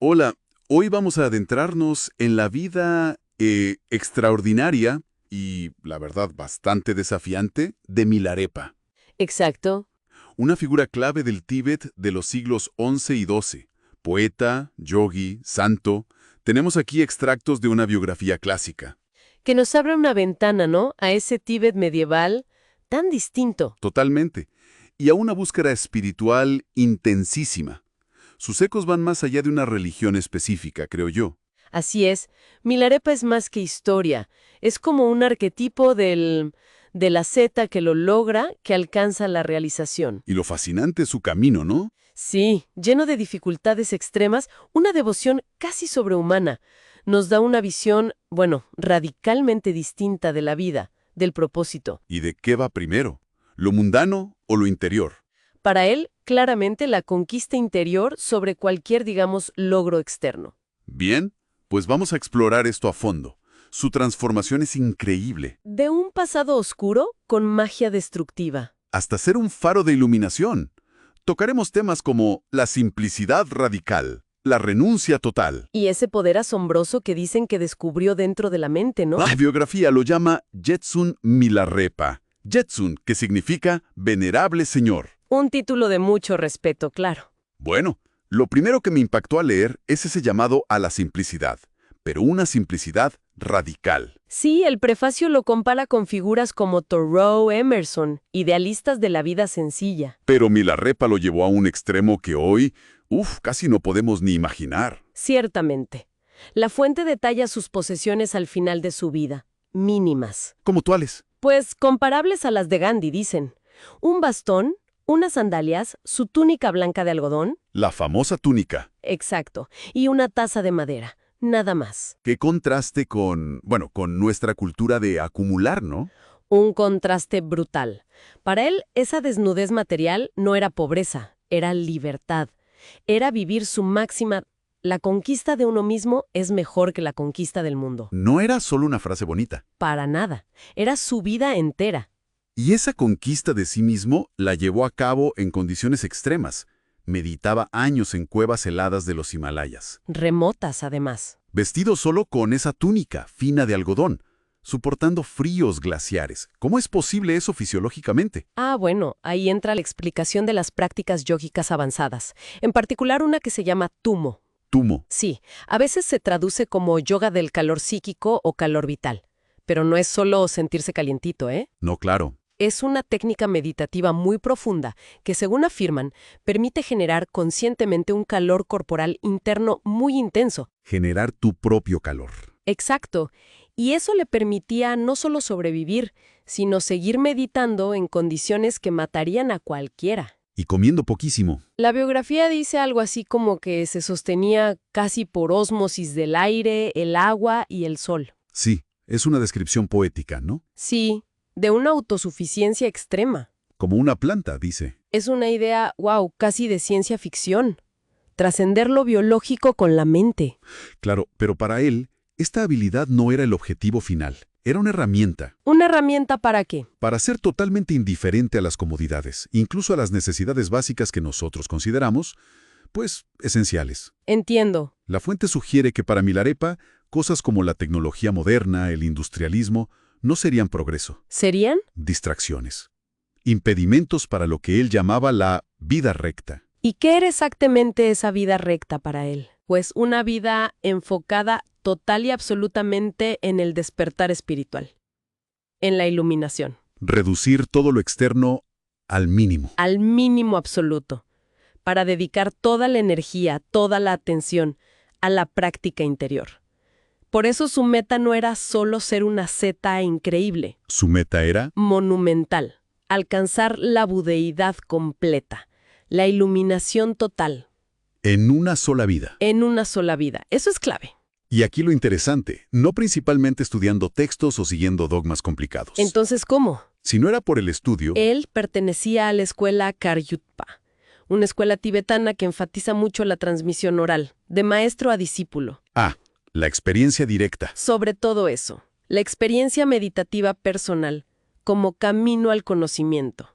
Hola, hoy vamos a adentrarnos en la vida extraordinaria y, la verdad, bastante desafiante de Milarepa, Exacto. una figura clave del Tíbet de los siglos XI y XII. Poeta, yogi, santo. Tenemos aquí extractos de una biografía clásica. Que nos abre una ventana, ¿no? A ese Tíbet medieval tan distinto. Totalmente. Y a una búsqueda espiritual intensísima. Sus ecos van más allá de una religión específica, creo yo. Así es, Milarepa es más que historia. Es como un arquetipo del asceta que lo logra, que alcanza la realización. Y lo fascinante es su camino, ¿no? Sí, lleno de dificultades extremas, una devoción casi sobrehumana. Nos da una visión, bueno, radicalmente distinta de la vida, del propósito. ¿Y de qué va primero? ¿Lo mundano o lo interior? Para él, claramente la conquista interior sobre cualquier, digamos, logro externo. Bien, pues vamos a explorar esto a fondo. Su transformación es increíble, De un pasado oscuro con magia destructiva. hasta ser un faro de iluminación. Tocaremos temas como la simplicidad radical, la renuncia total. Y ese poder asombroso que dicen que descubrió dentro de la mente, ¿no? La biografía lo llama Jetsun Milarepa. Jetsun, que significa venerable señor. Un título de mucho respeto, claro. Bueno, lo primero que me impactó al leer es ese llamado a la simplicidad, pero una simplicidad radical. Sí, el prefacio lo compara con figuras como Thoreau, Emerson, idealistas de la vida sencilla. Pero Milarepa lo llevó a un extremo que hoy, casi no podemos ni imaginar. Ciertamente. La fuente detalla sus posesiones al final de su vida, mínimas. Como tuales. Pues comparables a las de Gandhi, dicen. Un bastón, unas sandalias, su túnica blanca de algodón, La famosa túnica. exacto, y una taza de madera, nada más. Qué contraste con nuestra cultura de acumular, ¿no? Un contraste brutal. Para él, esa desnudez material no era pobreza, era libertad. Era vivir su máxima. La conquista de uno mismo es mejor que la conquista del mundo. No era solo una frase bonita. Para nada. Era su vida entera. Y esa conquista de sí mismo la llevó a cabo en condiciones extremas. Meditaba años en cuevas heladas de los Himalayas. Remotas, además. Vestido solo con esa túnica fina de algodón, soportando fríos glaciares. ¿Cómo es posible eso fisiológicamente? Ah, bueno, ahí entra la explicación de las prácticas yógicas avanzadas, en particular una que se llama tumo. Tumo. Sí, a veces se traduce como yoga del calor psíquico o calor vital, pero no es solo sentirse calientito, ¿eh? No, claro. Es una técnica meditativa muy profunda que, según afirman, permite generar conscientemente un calor corporal interno muy intenso. Generar tu propio calor. Exacto. Y eso le permitía no solo sobrevivir, sino seguir meditando en condiciones que matarían a cualquiera. Y comiendo poquísimo. La biografía dice algo así como que se sostenía casi por ósmosis del aire, el agua y el sol. Sí, es una descripción poética, ¿no? Sí, de una autosuficiencia extrema. Como una planta, dice. Es una idea, wow, casi de ciencia ficción. Trascender lo biológico con la mente. Claro, pero para él, esta habilidad no era el objetivo final. Era una herramienta ¿Una herramienta para qué? para ser totalmente indiferente a las comodidades, incluso a las necesidades básicas que nosotros consideramos, pues, esenciales. Entiendo. La fuente sugiere que para Milarepa, cosas como la tecnología moderna, el industrialismo, no serían progreso, ¿Serían? distracciones, impedimentos para lo que él llamaba la vida recta. ¿Y qué era exactamente esa vida recta para él? Pues una vida enfocada total y absolutamente en el despertar espiritual, en la iluminación, Reducir todo lo externo al mínimo. al mínimo absoluto, para dedicar toda la energía, toda la atención a la práctica interior. Por eso su meta no era solo ser una asceta increíble, Su meta era monumental, alcanzar la budeidad completa, la iluminación total, en una sola vida. en una sola vida. Eso es clave. Y aquí lo interesante, no principalmente estudiando textos o siguiendo dogmas complicados. Entonces, ¿cómo? Si no era por el estudio, Él pertenecía a la escuela Karyutpa, una escuela tibetana que enfatiza mucho la transmisión oral, de maestro a discípulo. la experiencia directa. Sobre todo eso, la experiencia meditativa personal, como camino al conocimiento.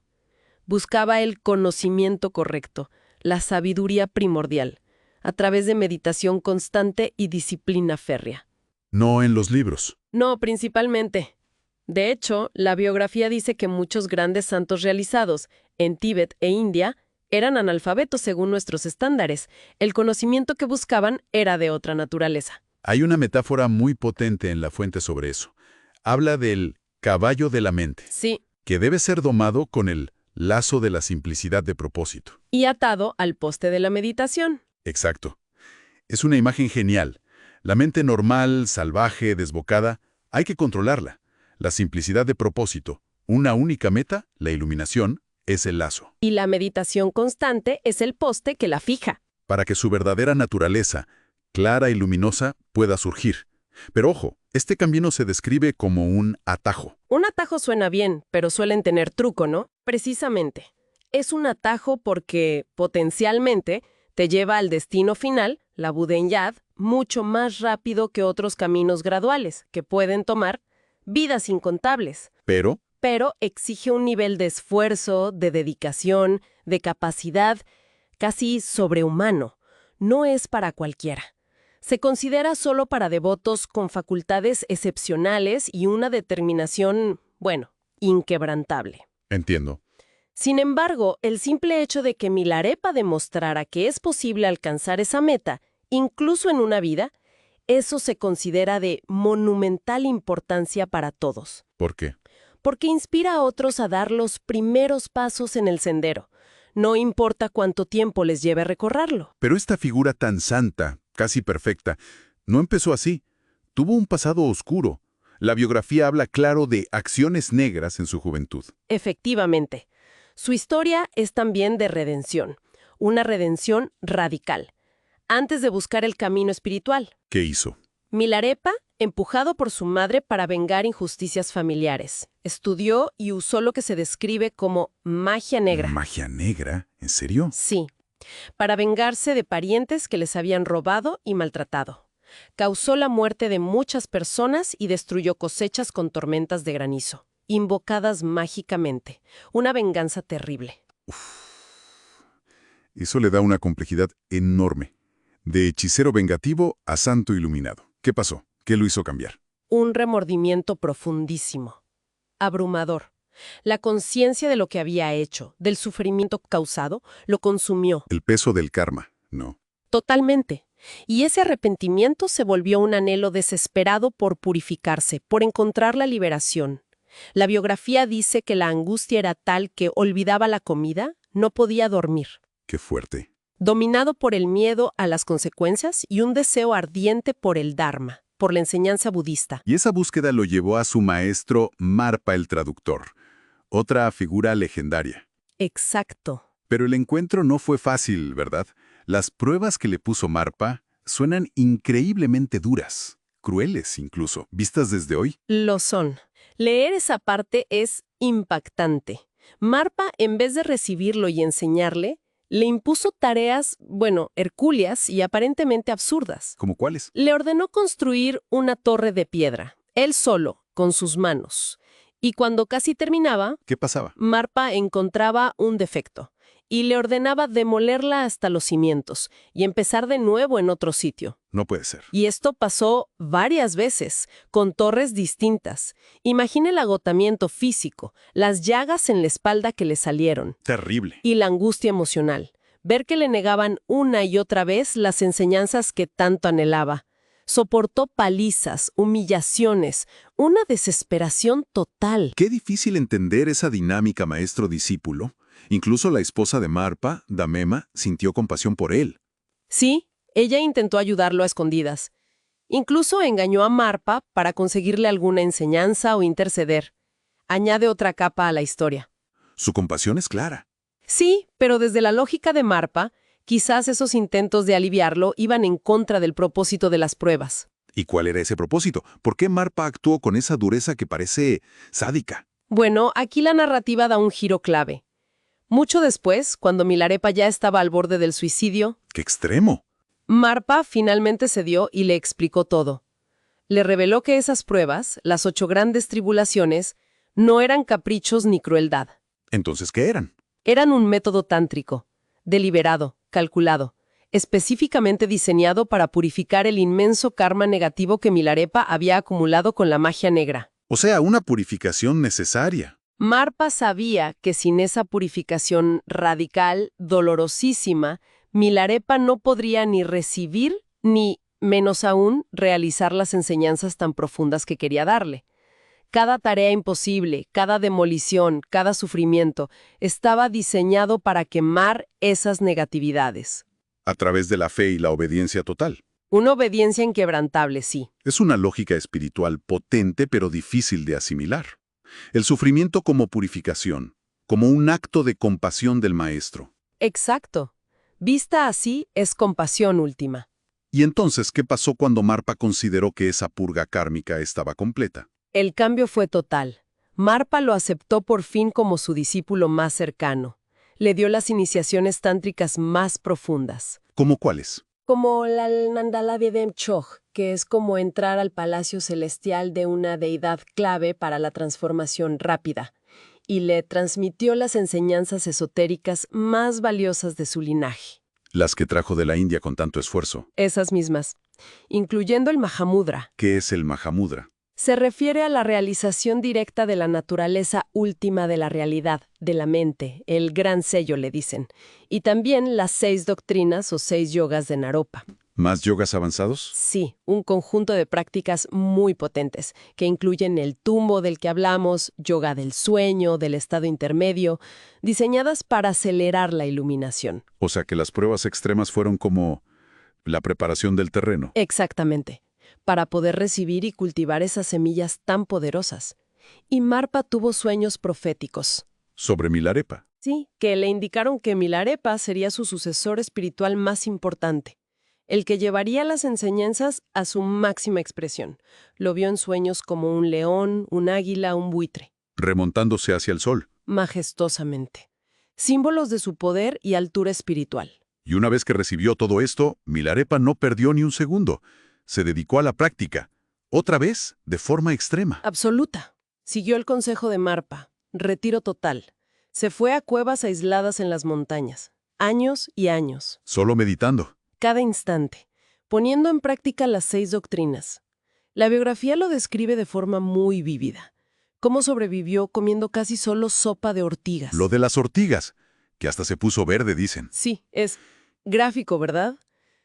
Buscaba el conocimiento correcto, la sabiduría primordial, a través de meditación constante y disciplina férrea. No en los libros. No, principalmente. De hecho, la biografía dice que muchos grandes santos realizados en Tíbet e India eran analfabetos según nuestros estándares. El conocimiento que buscaban era de otra naturaleza. Hay una metáfora muy potente en la fuente sobre eso. Habla del caballo de la mente, Sí, que debe ser domado con el lazo de la simplicidad de propósito. y atado al poste de la meditación. Exacto. Es una imagen genial. La mente normal, salvaje, desbocada, hay que controlarla. La simplicidad de propósito, una única meta, la iluminación, es el lazo. Y la meditación constante es el poste que la fija. Para que su verdadera naturaleza, clara y luminosa, pueda surgir. Pero ojo, este camino se describe como un atajo. Un atajo suena bien, pero suelen tener truco, ¿no? Precisamente. Es un atajo porque, potencialmente, te lleva al destino final, la Budenyad, mucho más rápido que otros caminos graduales, que pueden tomar vidas incontables. Pero Pero exige un nivel de esfuerzo, de dedicación, de capacidad casi sobrehumano. No es para cualquiera. Se considera solo para devotos con facultades excepcionales y una determinación, bueno, inquebrantable. entiendo. Sin embargo, el simple hecho de que Milarepa demostrara que es posible alcanzar esa meta, incluso en una vida, eso se considera de monumental importancia para todos. ¿Por qué? Porque inspira a otros a dar los primeros pasos en el sendero. No importa cuánto tiempo les lleve recorrerlo. Pero esta figura tan santa, casi perfecta, no empezó así. Tuvo un pasado oscuro. La biografía habla claro de acciones negras en su juventud. Efectivamente. Su historia es también de redención. Una redención radical. Antes de buscar el camino espiritual. ¿Qué hizo? Milarepa, empujado por su madre para vengar injusticias familiares, estudió y usó lo que se describe como magia negra. ¿Magia negra? ¿En serio? Sí, para vengarse de parientes que les habían robado y maltratado. Causó la muerte de muchas personas y destruyó cosechas con tormentas de granizo, invocadas mágicamente. Una venganza terrible. Eso le da una complejidad enorme. De hechicero vengativo a santo iluminado. ¿Qué pasó? ¿Qué lo hizo cambiar? Un remordimiento profundísimo. Abrumador. La conciencia de lo que había hecho, del sufrimiento causado, lo consumió. El peso del karma, no. Totalmente. Y ese arrepentimiento se volvió un anhelo desesperado por purificarse, por encontrar la liberación. La biografía dice que la angustia era tal que olvidaba la comida, no podía dormir. Qué fuerte. Dominado por el miedo a las consecuencias y un deseo ardiente por el Dharma, por la enseñanza budista. Y esa búsqueda lo llevó a su maestro Marpa el traductor, otra figura legendaria. Exacto. Pero el encuentro no fue fácil, ¿verdad? Las pruebas que le puso Marpa suenan increíblemente duras, crueles incluso, vistas desde hoy. Lo son. Leer esa parte es impactante. Marpa, en vez de recibirlo y enseñarle, le impuso tareas, hercúleas y aparentemente absurdas. ¿Cómo cuáles? Le ordenó construir una torre de piedra, él solo, con sus manos. Y cuando casi terminaba, ¿Qué pasaba? Marpa encontraba un defecto y le ordenaba demolerla hasta los cimientos y empezar de nuevo en otro sitio. No puede ser. Y esto pasó varias veces, con torres distintas. Imagine el agotamiento físico, las llagas en la espalda que le salieron Terrible. y la angustia emocional. Ver que le negaban una y otra vez las enseñanzas que tanto anhelaba. Soportó palizas, humillaciones, una desesperación total. Qué difícil entender esa dinámica maestro-discípulo. Incluso la esposa de Marpa, Damema, sintió compasión por él. Sí, ella intentó ayudarlo a escondidas. Incluso engañó a Marpa para conseguirle alguna enseñanza o interceder. Añade otra capa a la historia. Su compasión es clara. Sí, pero desde la lógica de Marpa, quizás esos intentos de aliviarlo iban en contra del propósito de las pruebas. ¿Y cuál era ese propósito? ¿Por qué Marpa actuó con esa dureza que parece sádica? Bueno, aquí la narrativa da un giro clave. Mucho después, cuando Milarepa ya estaba al borde del suicidio, ¡Qué extremo! Marpa finalmente cedió y le explicó todo. Le reveló que esas pruebas, las 8 grandes tribulaciones, no eran caprichos ni crueldad. Entonces, ¿qué eran? Eran un método tántrico, deliberado, calculado. específicamente diseñado para purificar el inmenso karma negativo que Milarepa había acumulado con la magia negra. O sea, una purificación necesaria. Marpa sabía que sin esa purificación radical, dolorosísima, Milarepa no podría ni recibir, ni, menos aún, realizar las enseñanzas tan profundas que quería darle. Cada tarea imposible, cada demolición, cada sufrimiento, estaba diseñado para quemar esas negatividades. A través de la fe y la obediencia total. Una obediencia inquebrantable, sí. Es una lógica espiritual potente pero difícil de asimilar. El sufrimiento como purificación, como un acto de compasión del maestro. Exacto. Vista así, es compasión última. ¿Y entonces qué pasó cuando Marpa consideró que esa purga kármica estaba completa? El cambio fue total. Marpa lo aceptó por fin como su discípulo más cercano. Le dio las iniciaciones tántricas más profundas. ¿Cómo cuáles? Como la Nandala Vedem Choj, que es como entrar al palacio celestial de una deidad clave para la transformación rápida, y le transmitió las enseñanzas esotéricas más valiosas de su linaje. Las que trajo de la India con tanto esfuerzo. Esas mismas, incluyendo el Mahamudra. ¿Qué es el Mahamudra? Se refiere a la realización directa de la naturaleza última de la realidad, de la mente, el gran sello le dicen, y también las 6 doctrinas o 6 yogas de Naropa. ¿Más yogas avanzados? Sí, un conjunto de prácticas muy potentes, que incluyen el tumbo del que hablamos, yoga del sueño, del estado intermedio, diseñadas para acelerar la iluminación. O sea que las pruebas extremas fueron como la preparación del terreno. Exactamente, para poder recibir y cultivar esas semillas tan poderosas. Y Marpa tuvo sueños proféticos. Sobre Milarepa. Sí, que le indicaron que Milarepa sería su sucesor espiritual más importante, el que llevaría las enseñanzas a su máxima expresión. Lo vio en sueños como un león, un águila, un buitre. Remontándose hacia el sol. Majestuosamente. Símbolos de su poder y altura espiritual. Y una vez que recibió todo esto, Milarepa no perdió ni un segundo. Se dedicó a la práctica. Otra vez, de forma extrema. Absoluta. Siguió el consejo de Marpa. Retiro total. Se fue a cuevas aisladas en las montañas. Años y años. Solo meditando. Cada instante, poniendo en práctica las 6 doctrinas. La biografía lo describe de forma muy vívida. Cómo sobrevivió comiendo casi solo sopa de ortigas. Lo de las ortigas, que hasta se puso verde, dicen. Sí, es gráfico, ¿verdad?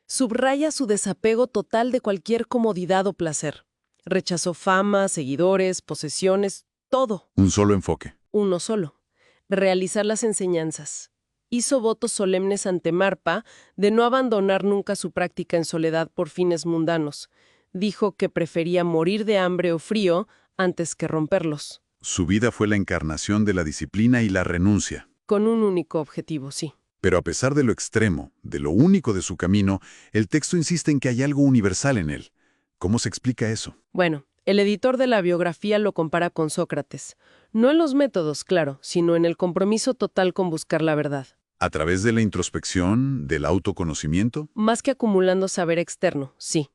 Subraya su desapego total de cualquier comodidad o placer. Rechazó fama, seguidores, posesiones, todo. Un solo enfoque. Uno solo. Realizar las enseñanzas. Hizo votos solemnes ante Marpa de no abandonar nunca su práctica en soledad por fines mundanos. Dijo que prefería morir de hambre o frío antes que romperlos. Su vida fue la encarnación de la disciplina y la renuncia. Con un único objetivo, sí. Pero a pesar de lo extremo, de lo único de su camino, el texto insiste en que hay algo universal en él. ¿Cómo se explica eso? Bueno, el editor de la biografía lo compara con Sócrates. No en los métodos, claro, sino en el compromiso total con buscar la verdad. ¿A través de la introspección, del autoconocimiento? Más que acumulando saber externo, sí.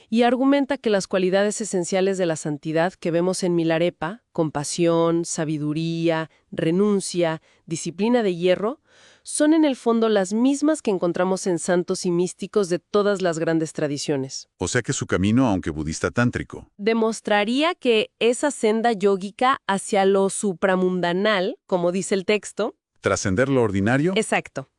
Y argumenta que las cualidades esenciales de la santidad que vemos en Milarepa, compasión, sabiduría, renuncia, disciplina de hierro, son en el fondo las mismas que encontramos en santos y místicos de todas las grandes tradiciones. O sea que su camino, aunque budista tántrico, Demostraría que esa senda yógica hacia lo supramundanal, como dice el texto, trascender lo ordinario, exacto.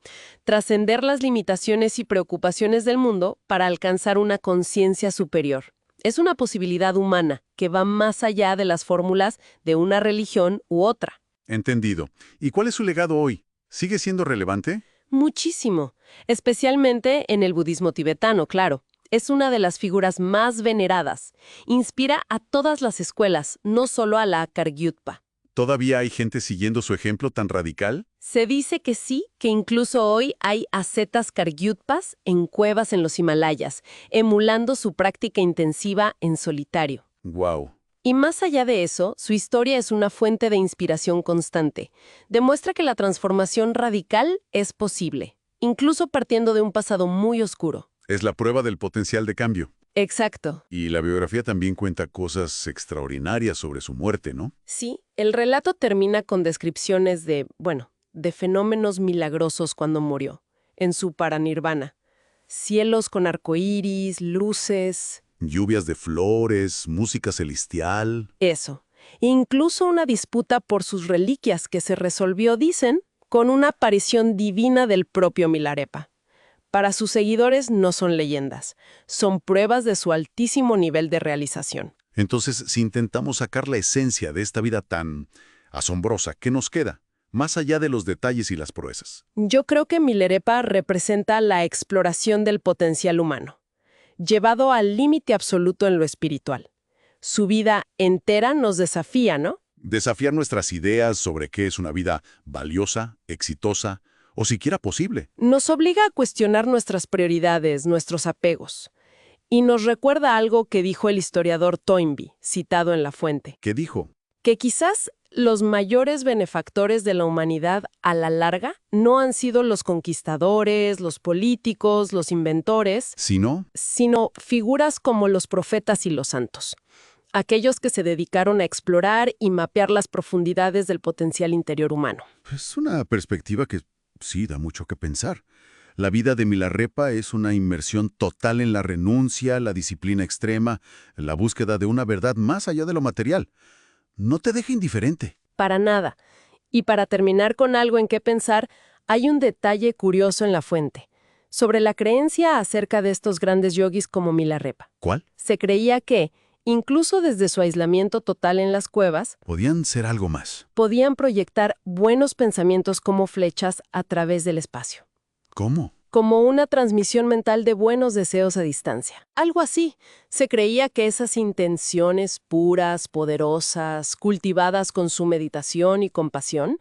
Trascender las limitaciones y preocupaciones del mundo para alcanzar una conciencia superior. Es una posibilidad humana que va más allá de las fórmulas de una religión u otra. entendido. ¿Y cuál es su legado hoy? ¿Sigue siendo relevante? Muchísimo. Especialmente en el budismo tibetano, claro. Es una de las figuras más veneradas. Inspira a todas las escuelas, no solo a la Kargyutpa. ¿Todavía hay gente siguiendo su ejemplo tan radical? Se dice que sí, que incluso hoy hay ascetas Kargyutpas en cuevas en los Himalayas, emulando su práctica intensiva en solitario. ¡Guau! Y más allá de eso, su historia es una fuente de inspiración constante. Demuestra que la transformación radical es posible, incluso partiendo de un pasado muy oscuro. Es la prueba del potencial de cambio. Exacto. Y la biografía también cuenta cosas extraordinarias sobre su muerte, ¿no? Sí, el relato termina con descripciones de fenómenos milagrosos cuando murió, en su paranirvana. Cielos con arcoíris, luces, Lluvias de flores, música celestial. eso. Incluso una disputa por sus reliquias que se resolvió, dicen, con una aparición divina del propio Milarepa. Para sus seguidores no son leyendas, son pruebas de su altísimo nivel de realización. Entonces, si intentamos sacar la esencia de esta vida tan asombrosa, ¿qué nos queda? Más allá de los detalles y las proezas. Yo creo que Milarepa representa la exploración del potencial humano, llevado al límite absoluto en lo espiritual. Su vida entera nos desafía, ¿no? Desafiar nuestras ideas sobre qué es una vida valiosa, exitosa o siquiera posible. Nos obliga a cuestionar nuestras prioridades, nuestros apegos. Y nos recuerda algo que dijo el historiador Toynbee, citado en la fuente, ¿Qué dijo? que quizás los mayores benefactores de la humanidad a la larga no han sido los conquistadores, los políticos, los inventores, Si no, sino figuras como los profetas y los santos, aquellos que se dedicaron a explorar y mapear las profundidades del potencial interior humano. es una perspectiva que sí da mucho que pensar. La vida de Milarepa es una inmersión total en la renuncia, la disciplina extrema, la búsqueda de una verdad más allá de lo material. No te deja indiferente. Para nada. Y para terminar con algo en qué pensar, hay un detalle curioso en la fuente, sobre la creencia acerca de estos grandes yogis como Milarepa. ¿Cuál? Se creía que, incluso desde su aislamiento total en las cuevas, Podían ser algo más. podían proyectar buenos pensamientos como flechas a través del espacio, ¿Cómo? como una transmisión mental de buenos deseos a distancia. Algo así. Se creía que esas intenciones puras, poderosas, cultivadas con su meditación y compasión,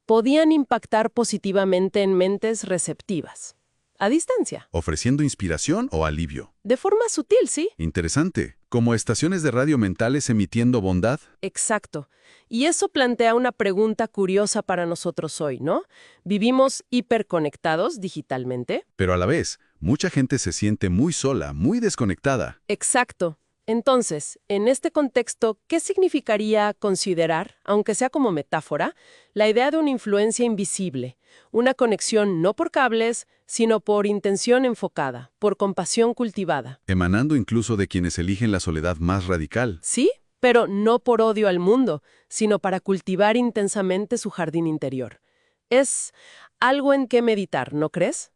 podían impactar positivamente en mentes receptivas, a distancia. ¿Ofreciendo inspiración o alivio? De forma sutil, ¿sí? Interesante. ¿Como estaciones de radio mentales emitiendo bondad? Exacto. Y eso plantea una pregunta curiosa para nosotros hoy, ¿no? ¿Vivimos hiperconectados digitalmente? Pero a la vez, mucha gente se siente muy sola, muy desconectada. Exacto. Entonces, en este contexto, ¿qué significaría considerar, aunque sea como metáfora, la idea de una influencia invisible, una conexión no por cables, sino por intención enfocada, por compasión cultivada? Emanando incluso de quienes eligen la soledad más radical. Sí, pero no por odio al mundo, sino para cultivar intensamente su jardín interior. Es algo en qué meditar, ¿no crees?